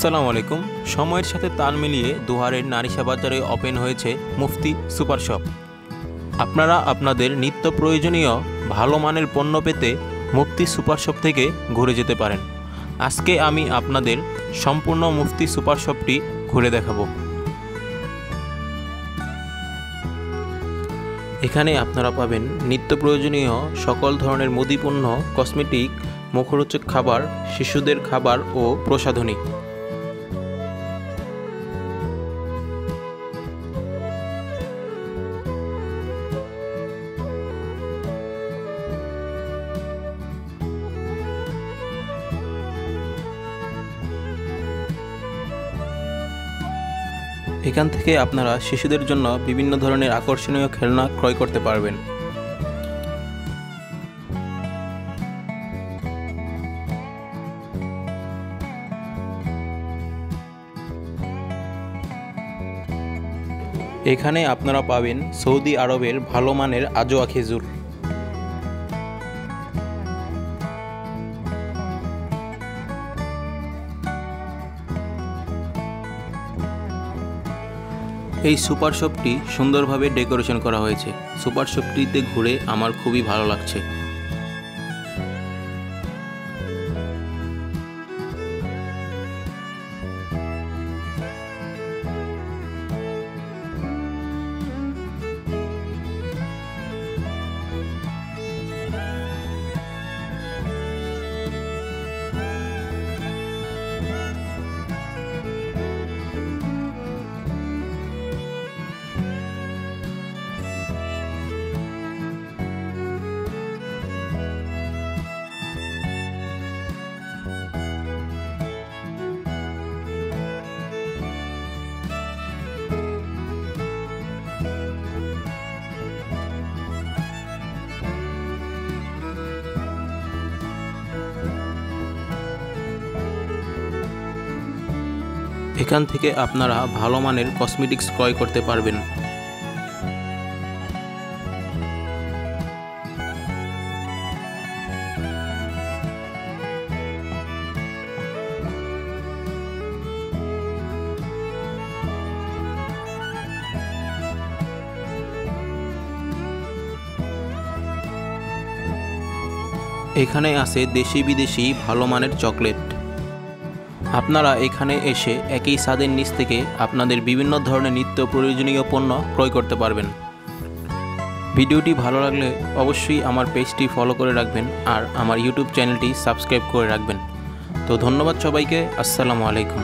আসসালামু আলাইকুম। সময়ের সাথে তাল মিলিয়ে দোহারের নারিশা বাজারে ওপেন হয়েছে মুফতি সুপার শপ। আপনারা আপনাদের নিত্য প্রয়োজনীয় ভালো মানের পণ্য পেতে মুফতি সুপার শপ থেকে ঘুরে যেতে পারেন। আজকে আমি আপনাদের সম্পূর্ণ মুফতি সুপার শপটি ঘুরে দেখাবো। এখানে আপনারা পাবেন নিত্য প্রয়োজনীয় সকল ধরনের মুদিপণ্য, কসমেটিক, মুখরোচক খাবার, শিশুদের খাবার ও প্রসাধনী। এখান থেকে আপনারা শিশুদের জন্য বিভিন্ন ধরনের আকর্ষণীয় খেলনা ক্রয় করতে পারবেন। এখানে আপনারা পাবেন সৌদি আরবের ভালো মানের আজোয়া খেজুর। এই সুপার শপটি সুন্দরভাবে ডেকোরেশন করা হয়েছে। সুপার শপটিতে ঘুরে আমার খুবই ভালো লাগছে। এখান থেকে আপনারা ভালো মানের কসমেটিক্স ক্রয় করতে পারবেন। এখানে আছে দেশি বিদেশি ভালো মানের চকলেট। আপনারা এখানে এসে একই ছাদের নিচ থেকে আপনাদের বিভিন্ন ধরনের নিত্য প্রয়োজনীয় পণ্য ক্রয় করতে পারবেন। ভিডিওটি ভালো লাগলে অবশ্যই আমার পেজটি ফলো করে রাখবেন আর আমার ইউটিউব চ্যানেলটি সাবস্ক্রাইব করে রাখবেন। তো ধন্যবাদ সবাইকে। আসসালামু আলাইকুম।